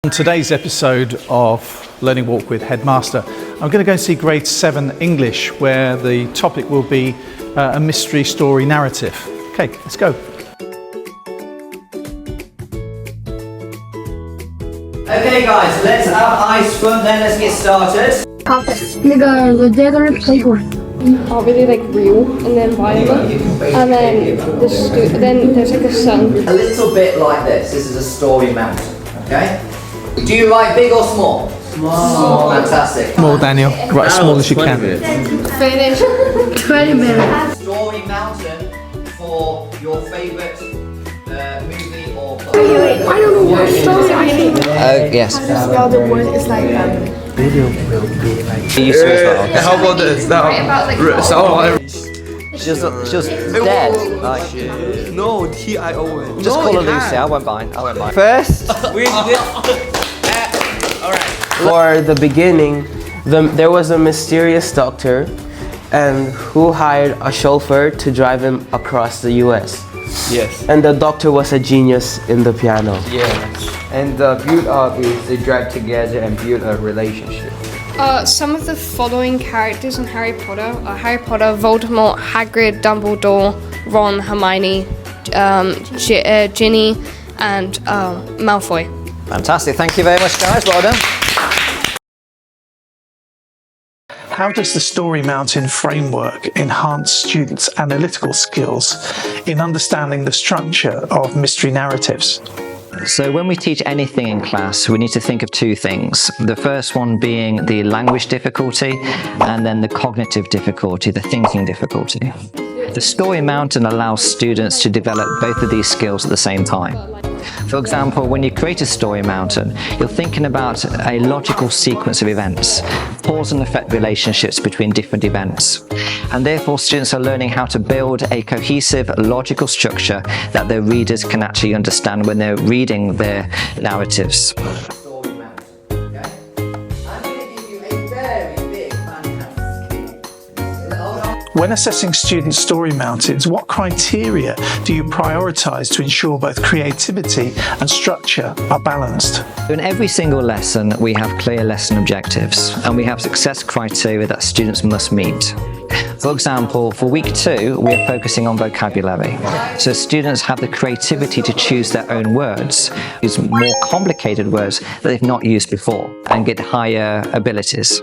On today's episode of Learning Walk with Headmaster, I'm going to go and see grade 7 English, where the topic will be a mystery story narrative. Okay, let's go. Okay guys, let's have ice front then, let's get started. 那个 the dead are playboy. Are really like real and then violent, and then then there's like a sun. A little bit like this is a story mountain, okay? Do you write big or small? Small. Fantastic. Small, Daniel. Write as small as you can. Finish. 20 minutes. Story mountain for your favourite movie or play. I don't know what story I think. Yes. The other one is like Video will be like. How about this? She was dead. No, T-I-O-N. Just call her Lucy, I won't mind. First, For the beginning, there was a mysterious doctor and who hired a chauffeur to drive him across the US. Yes. And the doctor was a genius in the piano. Yeah, and the build up is they drive together and build a relationship. Some of the following characters in Harry Potter are Harry Potter, Voldemort, Hagrid, Dumbledore, Ron, Hermione, Ginny, and Malfoy. fantastic. Thank you very much, guys. Well done. How does the Story Mountain framework enhance students' analytical skills in understanding the structure of mystery narratives? So when we teach anything in class, we need to think of two things. The first one being the language difficulty, and then the cognitive difficulty, the thinking difficulty. The Story Mountain allows students to develop both of these skills at the same time. For example, when you create a story mountain, you're thinking about a logical sequence of events, cause and effect relationships between different events. And therefore, students are learning how to build a cohesive, logical structure that their readers can actually understand when they're reading their narratives. Story mountain, okay? I'm going to give you a very big, fantastic skill. When assessing student story mountains, what criteria do you prioritise to ensure both creativity and structure are balanced? In every single lesson, we have clear lesson objectives, and we have success criteria that students must meet. For example, for week 2, we are focusing on vocabulary. So students have the creativity to choose their own words, use more complicated words that they've not used before, and get higher abilities.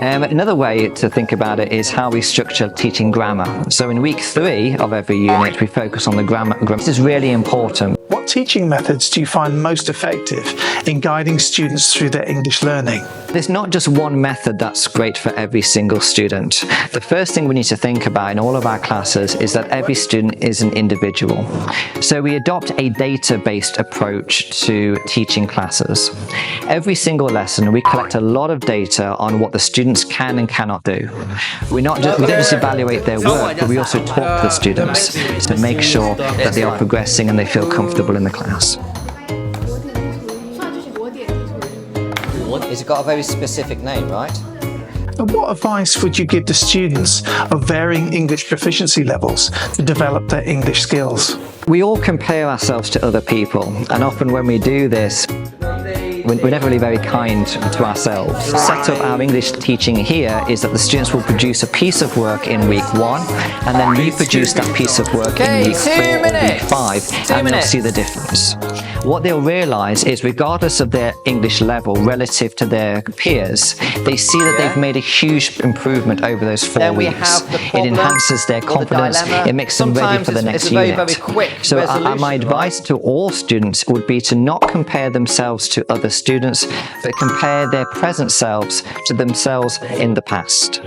Another way to think about it is how we structure teaching grammar. So in week 3 of every unit, we focus on the grammar. This is really important. What teaching methods do you find most effective in guiding students through their English learning? There's not just one method that's great for every single student. The first thing we need to think about in all of our classes is that every student is an individual. So we adopt a data-based approach to teaching classes. Every single lesson, we collect a lot of data on what the students can and cannot do. We don't just evaluate their work, but we also talk to the students to make sure that they are progressing and they feel comfortable in the class. It's got a very specific name, right? And what advice would you give to students of varying English proficiency levels to develop their English skills? We all compare ourselves to other people, and often when we do this, we're never really very kind to ourselves. The set of our English teaching here is that the students will produce a piece of work in week 1 and then reproduce that piece of work in week 4 or week 5, and they'll see the difference. What they'll realise is, regardless of their English level relative to their peers, they see that they've made a huge improvement over those 4 weeks. It enhances their confidence, it makes them ready for the next unit. So my advice to all students would be to not compare themselves to other students, but compare their present selves to themselves in the past.